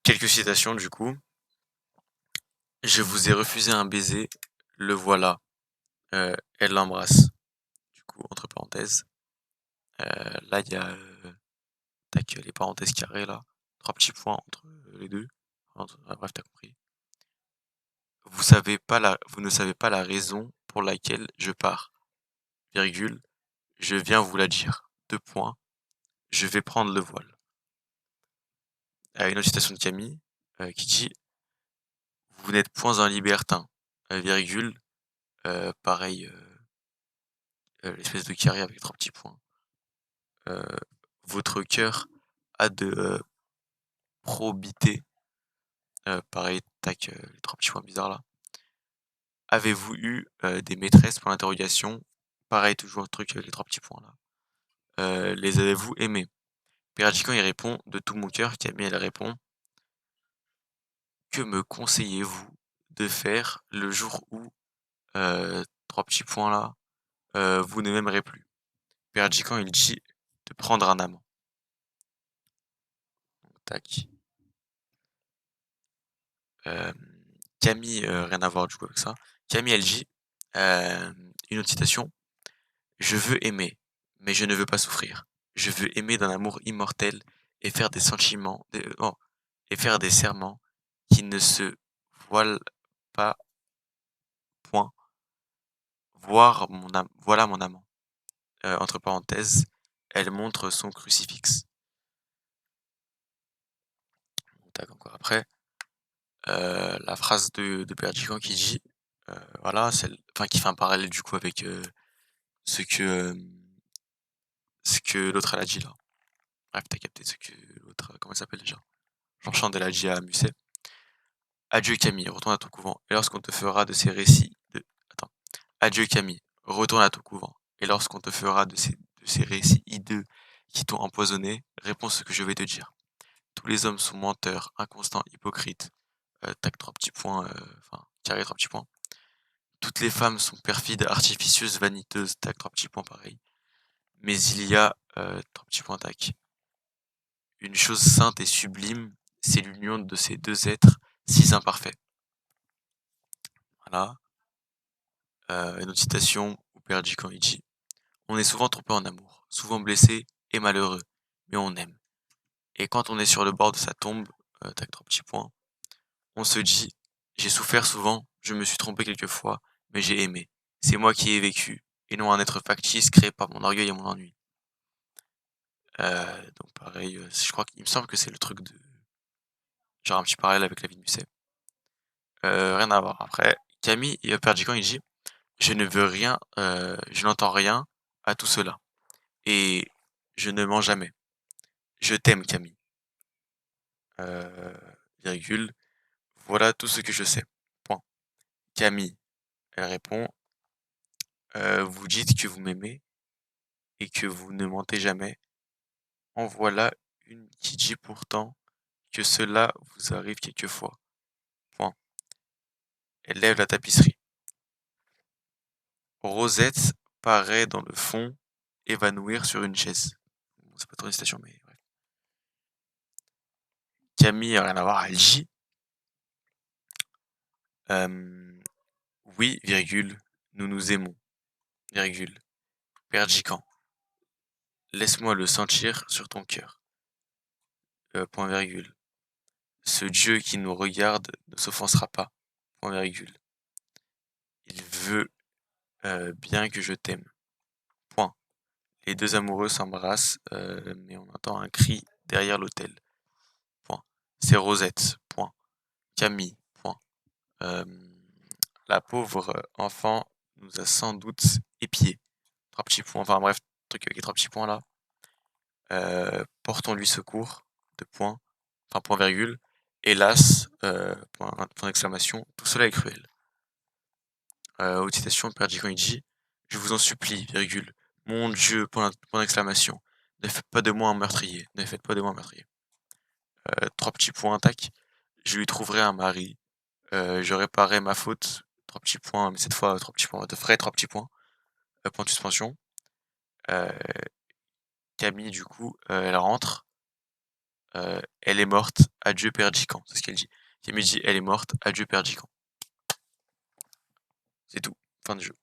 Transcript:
Quelques citations du coup. Je vous ai refusé un baiser, le voilà. Elle l'embrasse. Du coup, entre parenthèses. Là, il y a tac, les parenthèses carrées là. 3 petits points entre les deux. Bref, t'as compris. Vous ne savez pas la raison pour laquelle je pars. Virgule. Je viens vous la dire. 2 points. Je vais prendre le voile. Une autre citation de Camille qui dit vous n'êtes point un libertin. Virgule. Pareil, l'espèce de carré avec 3 petits points. Votre cœur a de probité. Pareil, tac, les 3 petits points bizarres là. Avez-vous eu des maîtresses pour l'interrogation? Pareil, toujours un truc, les 3 petits points là. Les avez-vous aimées? Perdicant il répond de tout mon cœur. Camille elle répond que me conseillez-vous de faire le jour où 3 petits points là, vous ne m'aimerez plus? Perdicant il dit de prendre un amant. Tac. Camille, rien à voir du coup avec ça. Camille elle dit une autre citation. Je veux aimer, mais je ne veux pas souffrir. Je veux aimer d'un amour immortel et faire des sentiments, et faire des serments qui ne se voilent pas. Point. Voilà mon amant. Entre parenthèses, elle montre son crucifix. Tac, encore après. La phrase de Perdicant qui dit, voilà, qui fait un parallèle du coup avec ce que, ce que l'autre elle a dit là. Bref, t'as capté ce que l'autre, comment elle s'appelle déjà? Jean elle a dit à Musset. Adieu Camille, retourne à ton couvent, et lorsqu'on te fera de ces récits de... Attends. Adieu Camille, retourne à ton couvent, et lorsqu'on te fera de ces récits hideux qui t'ont empoisonné, réponds ce que je vais te dire. Tous les hommes sont menteurs, inconstants, hypocrites. Tac, 3 petits points, carré, 3 petits points. Toutes les femmes sont perfides, artificieuses, vaniteuses. Tac, 3 petits points, pareil. Mais il y a, 3 petits points, tac. Une chose sainte et sublime, c'est l'union de ces deux êtres si imparfaits. Voilà. Une autre citation où Perdicant il dit on est souvent trompé en amour, souvent blessé et malheureux, mais on aime. Et quand on est sur le bord de sa tombe, tac, 3 petits points, on se dit j'ai souffert souvent, je me suis trompé quelquefois, mais j'ai aimé. C'est moi qui ai vécu, et non un être factice créé par mon orgueil et mon ennui. Donc pareil, je crois qu'il me semble que c'est le truc de genre un petit parallèle avec la vie de Musset. Rien à voir. Après, Camille et Perdicant il dit je ne veux rien, je n'entends rien à tout cela. Et je ne mens jamais. Je t'aime, Camille. Virgule. Voilà tout ce que je sais. Point. Camille, elle répond. Vous dites que vous m'aimez et que vous ne mentez jamais. En voilà une qui dit pourtant que cela vous arrive quelquefois. Point. Elle lève la tapisserie. Rosette paraît dans le fond, évanouir sur une chaise. Bon, c'est pas trop une citation, mais bref. Camille, rien à voir, elle dit. Oui, virgule, nous nous aimons, virgule. Perdicant. Laisse-moi le sentir sur ton cœur. Point virgule. Ce Dieu qui nous regarde ne s'offensera pas. Point virgule. Il veut bien que je t'aime. Point. Les deux amoureux s'embrassent, mais on entend un cri derrière l'autel. Point. C'est Rosette. Point. Camille. Point. La pauvre enfant nous a sans doute épiés. 3 petits points. Enfin bref, truc avec les 3 petits points là. Portons-lui secours. 2 points. Enfin point virgule. Hélas, point d'exclamation, tout cela est cruel. Haute citation, Perdicant il dit je vous en supplie, virgule. Mon Dieu, point d'exclamation. Ne faites pas de moi un meurtrier. Ne faites pas de moi un meurtrier. 3 petits points, tac. Je lui trouverai un mari. Je réparerai ma faute. 3 petits points, mais cette fois, 3 petits points de frais, 3 petits points. Point de suspension. Camille, du coup, elle rentre. «Elle est morte, adieu Perdicant», c'est ce qu'elle dit. Camille dit: «Elle est morte, adieu Perdicant». C'est tout, fin du jeu.